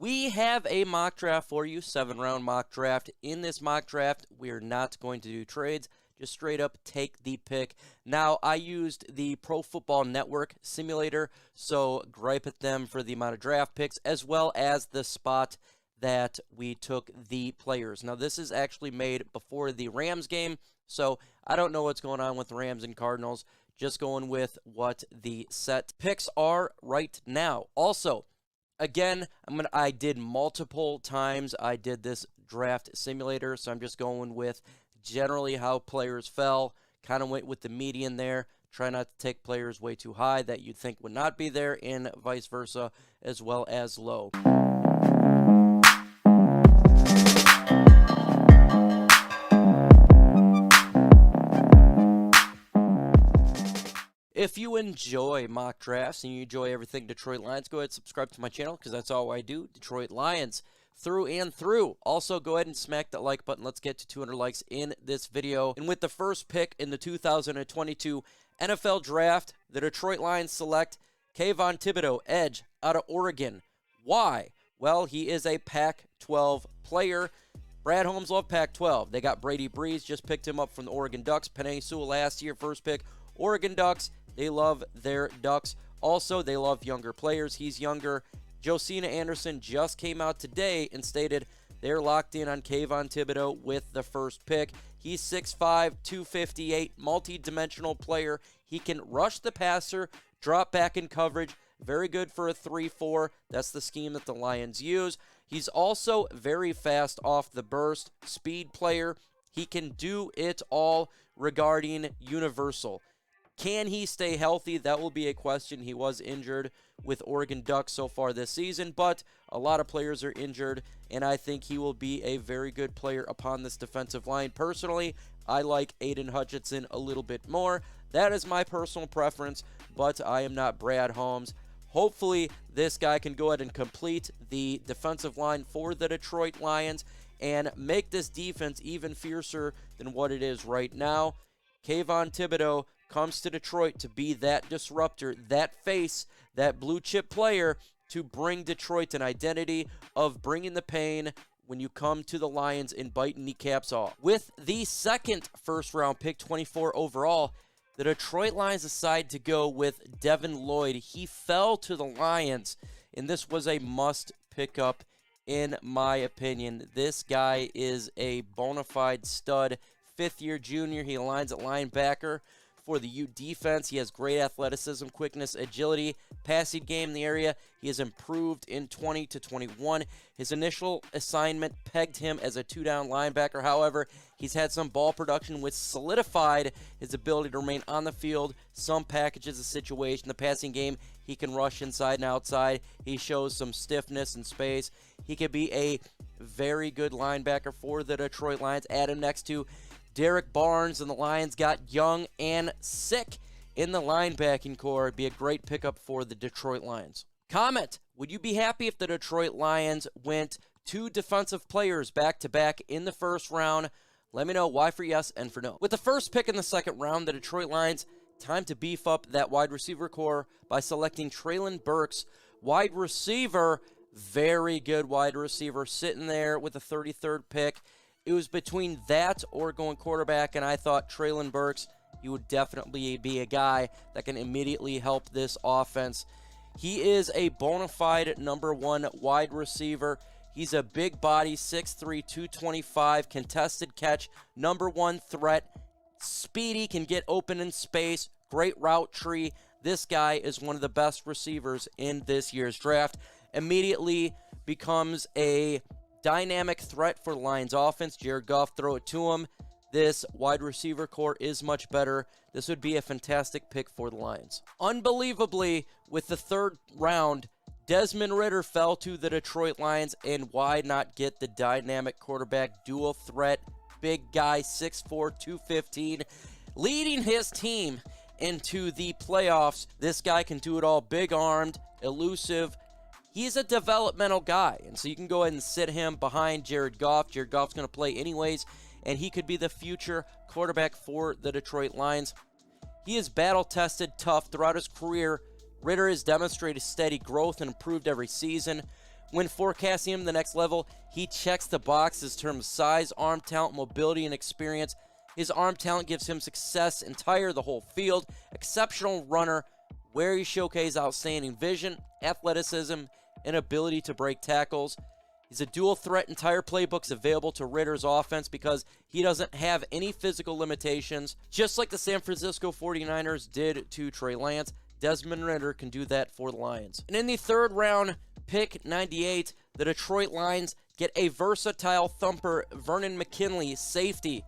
We have a mock draft for you, 7-round mock draft. In this mock draft, we are not going to do trades, just straight up take the pick. Now, I used the Pro Football Network simulator, so gripe at them for the amount of draft picks, as well as the spot that we took the players. Now, this is actually made before the Rams game, so I don't know what's going on with the Rams and Cardinals, just going with what the set picks are right now. Also, again, I did multiple times. I did this draft simulator, so I'm just going with generally how players fell. Kind of went with the median there. Try not to take players way too high that you'd think would not be there, and vice versa, as well as low. If you enjoy mock drafts and you enjoy everything Detroit Lions, go ahead and subscribe to my channel because that's all I do. Detroit Lions through and through. Also, go ahead and smack that like button. Let's get to 200 likes in this video. And with the first pick in the 2022 NFL Draft, the Detroit Lions select Kayvon Thibodeaux, edge out of Oregon. Why? Well, he is a Pac-12 player. Brad Holmes loved Pac-12. They got Brady Breeze, just picked him up from the Oregon Ducks. Penei Sewell last year, first pick. Oregon Ducks, they love their Ducks. Also, they love younger players. He's younger. Josina Anderson just came out today and stated they're locked in on Kayvon Thibodeaux with the first pick. He's 6'5", 258, multi-dimensional player. He can rush the passer, drop back in coverage. Very good for a 3-4. That's the scheme that the Lions use. He's also very fast off the burst, speed player. He can do it all regarding universal. Can he stay healthy? That will be a question. He was injured with Oregon Ducks so far this season, but a lot of players are injured, and I think he will be a very good player upon this defensive line. Personally, I like Aidan Hutchinson a little bit more. That is my personal preference, but I am not Brad Holmes. Hopefully, this guy can go ahead and complete the defensive line for the Detroit Lions and make this defense even fiercer than what it is right now. Kayvon Thibodeaux comes to Detroit to be that disruptor, that face, that blue chip player to bring Detroit an identity of bringing the pain when you come to the Lions and biting kneecaps off. With the second first-round pick, 24 overall, the Detroit Lions decide to go with Devin Lloyd. He fell to the Lions, and this was a must pick up in my opinion. This guy is a bona fide stud, fifth-year junior. He aligns at linebacker for the U defense. He has great athleticism, quickness, agility, passing game in the area. He has improved in 20 to 21. His initial assignment pegged him as a two-down linebacker. However, he's had some ball production which solidified his ability to remain on the field. Some packages of situation. The passing game, he can rush inside and outside. He shows some stiffness and space. He could be a very good linebacker for the Detroit Lions. Add him next to Derek Barnes, and the Lions got young and sick in the linebacking core. It'd be a great pickup for the Detroit Lions. Comment, would you be happy if the Detroit Lions went two defensive players back-to-back in the first round? Let me know why for yes and for no. With the first pick in the second round, the Detroit Lions, time to beef up that wide receiver core by selecting Treylon Burks, wide receiver, very good wide receiver, sitting there with the 33rd pick. It was between that or going quarterback, and I thought Treylon Burks, he would definitely be a guy that can immediately help this offense. He is a bona fide number one wide receiver. He's a big body, 6'3", 225, contested catch, number one threat. Speedy, can get open in space, great route tree. This guy is one of the best receivers in this year's draft. Immediately becomes a dynamic threat for the Lions offense. Jared Goff, throw it to him. This wide receiver core is much better. This would be a fantastic pick for the Lions. Unbelievably, with the third round, Desmond Ridder fell to the Detroit Lions, and why not get the dynamic quarterback, dual threat, big guy, 6'4", 215, leading his team into the playoffs. This guy can do it all, big-armed, elusive. He's a developmental guy, and so you can go ahead and sit him behind Jared Goff. Jared Goff's going to play anyways, and he could be the future quarterback for the Detroit Lions. He is battle-tested, tough throughout his career. Ridder has demonstrated steady growth and improved every season. When forecasting him the next level, he checks the boxes in terms of size, arm talent, mobility, and experience. His arm talent gives him success entire the whole field. Exceptional runner, where he showcases outstanding vision, athleticism, and ability to break tackles. He's a dual threat. Entire playbook's available to Ritter's offense because he doesn't have any physical limitations. Just like the San Francisco 49ers did to Trey Lance, Desmond Ridder can do that for the Lions. And in the third round, pick 98, the Detroit Lions get a versatile thumper, Vernon McKinley, safety.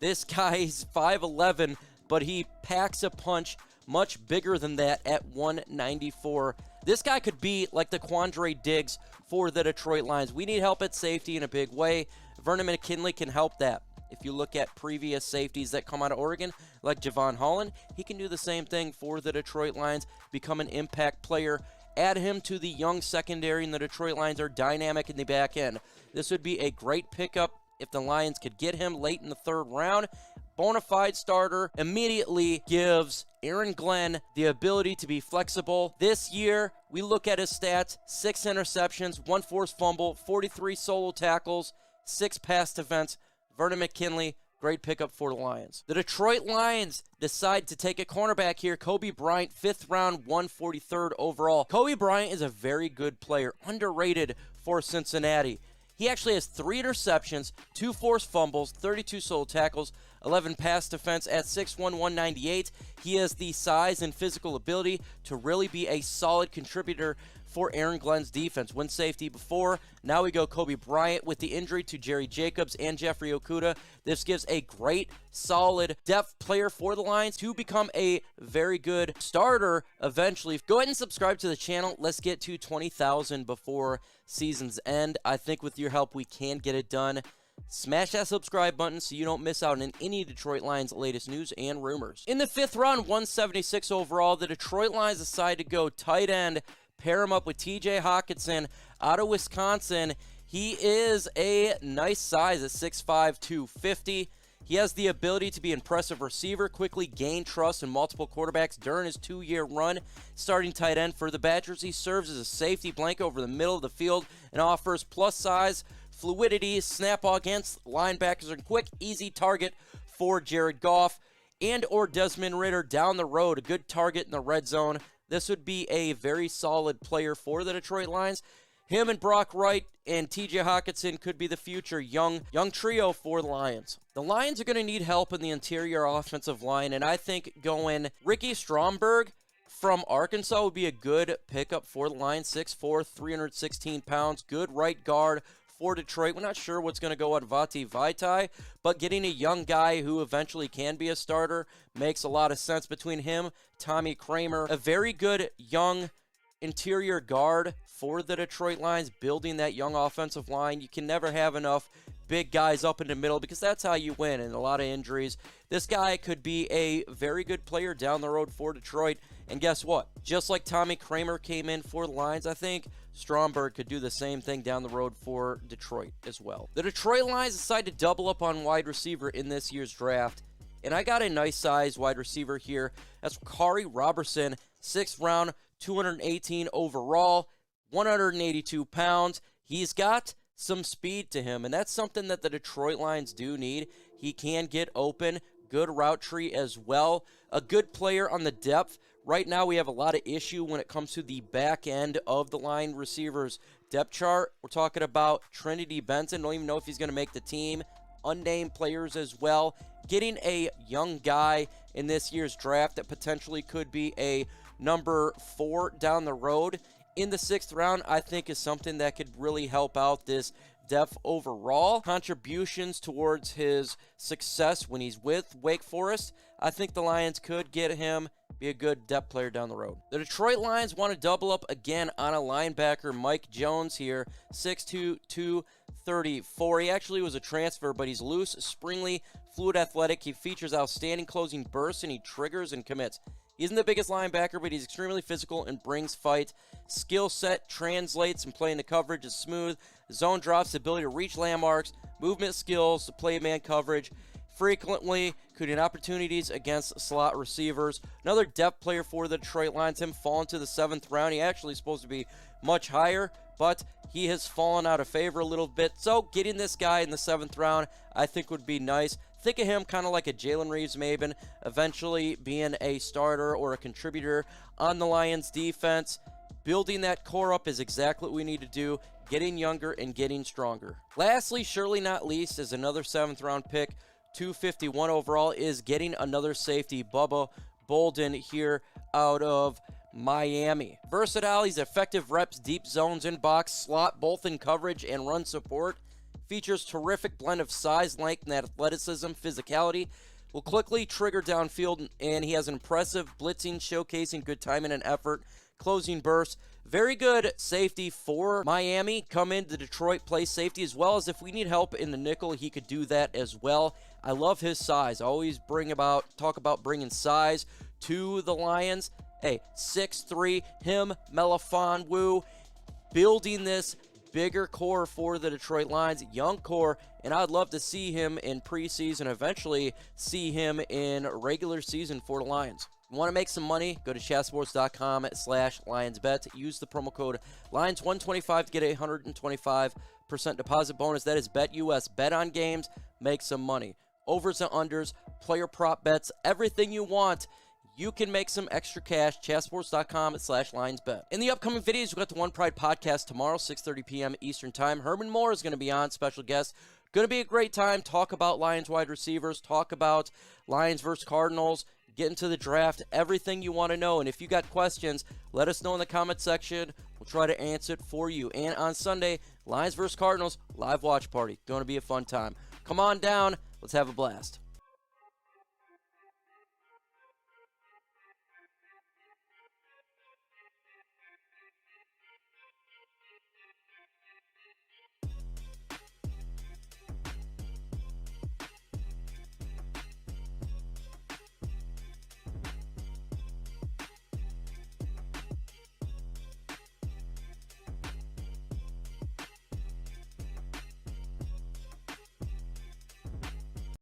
This guy's 5'11", but he packs a punch much bigger than that at 194. This guy could be like the Quandre Diggs for the Detroit Lions. We need help at safety in a big way. Vernon McKinley can help that. If you look at previous safeties that come out of Oregon, like Javon Holland, he can do the same thing for the Detroit Lions, become an impact player. Add him to the young secondary, and the Detroit Lions are dynamic in the back end. This would be a great pickup if the Lions could get him late in the third round. Bona fide starter, immediately gives Aaron Glenn the ability to be flexible. This year, we look at his stats: 6 interceptions, 1 forced fumble, 43 solo tackles, 6 pass defense. Vernon McKinley, great pickup for the Lions. The Detroit Lions decide to take a cornerback here. Coby Bryant, 5th round, 143rd overall. Coby Bryant is a very good player, underrated for Cincinnati. He actually has 3 interceptions, 2 forced fumbles, 32 solo tackles, 11 pass defense at 6'1", 198. He has the size and physical ability to really be a solid contributor for Aaron Glenn's defense. Win safety before. Now we go Coby Bryant with the injury to Jerry Jacobs and Jeffrey Okudah. This gives a great, solid depth player for the Lions to become a very good starter eventually. Go ahead and subscribe to the channel. Let's get to 20,000 before season's end. I think with your help, we can get it done. Smash that subscribe button so you don't miss out on any Detroit Lions latest news and rumors. In the 5th round, 176 overall, the Detroit Lions decide to go tight end, pair him up with TJ Hawkinson out of Wisconsin. He is a nice size at 6'5", 250. He has the ability to be an impressive receiver, quickly gain trust in multiple quarterbacks during his 2-year run. Starting tight end for the Badgers, he serves as a safety blanket over the middle of the field and offers plus size, fluidity, snap against linebackers, and quick, easy target for Jared Goff and or Desmond Ridder down the road. A good target in the red zone. This would be a very solid player for the Detroit Lions. Him and Brock Wright and TJ Hawkinson could be the future young trio for the Lions. The Lions are going to need help in the interior offensive line, and I think going Ricky Stromberg from Arkansas would be a good pickup for the Lions. 6'4", 316 pounds, good right guard for Detroit. We're not sure what's going to go at Vati Vaitai, but getting a young guy who eventually can be a starter makes a lot of sense. Between him, Tommy Kramer, a very good young interior guard for the Detroit Lions, building that young offensive line. You can never have enough big guys up in the middle because that's how you win, and a lot of injuries. This guy could be a very good player down the road for Detroit, and guess what? Just like Tommy Kramer came in for the Lions, I think Stromberg could do the same thing down the road for Detroit as well. The Detroit Lions decide to double up on wide receiver in this year's draft, and I got a nice size wide receiver here. That's Jaquarii Roberson, 6th round, 218 overall, 182 pounds. He's got some speed to him, and that's something that the Detroit Lions do need. He can get open, good route tree as well, a good player on the depth. Right now we have a lot of issue when it comes to the back end of the line receivers depth chart. We're talking about Trinity Benson. Don't even know if he's going to make the team. Unnamed players as well. Getting a young guy in this year's draft that potentially could be a number 4 down the road in the 6th round, I think is something that could really help out this depth overall. Contributions towards his success when he's with Wake Forest, I think the Lions could get him, be a good depth player down the road. The Detroit Lions want to double up again on a linebacker, Mike Jones here, 6'2", 234. He actually was a transfer, but he's loose, springly, fluid athletic. He features outstanding closing bursts, and he triggers and commits. He isn't the biggest linebacker, but he's extremely physical and brings fight. Skill set translates, and playing the coverage is smooth. Zone drops, the ability to reach landmarks, movement skills to play man coverage, frequently creating opportunities against slot receivers. Another depth player for the Detroit Lions, him falling to the 7th round. He actually is supposed to be much higher, but he has fallen out of favor a little bit. So getting this guy in the 7th round, I think would be nice. Think of him kind of like a Jalen Reeves-Maybin, eventually being a starter or a contributor on the Lions defense. Building that core up is exactly what we need to do, getting younger and getting stronger. Lastly, surely not least, is another 7th round pick, 251 overall, is getting another safety, Bubba Bolden here out of Miami. Versatile, he's effective reps, deep zones in box, slot, both in coverage and run support. Features terrific blend of size, length, and athleticism, physicality. Will quickly trigger downfield, and he has an impressive blitzing, showcasing good timing and effort, closing bursts. Very good safety for Miami. Come into Detroit, play safety, as well as if we need help in the nickel, he could do that as well. I love his size. I always talk about bringing size to the Lions. Hey, 6'3", him, Melifonwu, building this bigger core for the Detroit Lions, young core, and I'd love to see him in preseason, eventually see him in regular season for the Lions. You want to make some money? Go to chatsports.com/LionsBet. Use the promo code Lions125 to get a 125% deposit bonus. That is BetUS. Bet on games, make some money. Overs and unders, player prop bets, everything you want. You can make some extra cash. chatsports.com/LionsBet. In the upcoming videos, we've got the One Pride podcast tomorrow, 6:30 p.m. Eastern Time. Herman Moore is going to be on, special guest. Going to be a great time. Talk about Lions wide receivers. Talk about Lions versus Cardinals. Get into the draft. Everything you want to know. And if you got questions, let us know in the comment section. We'll try to answer it for you. And on Sunday, Lions versus Cardinals, live watch party. Going to be a fun time. Come on down. Let's have a blast.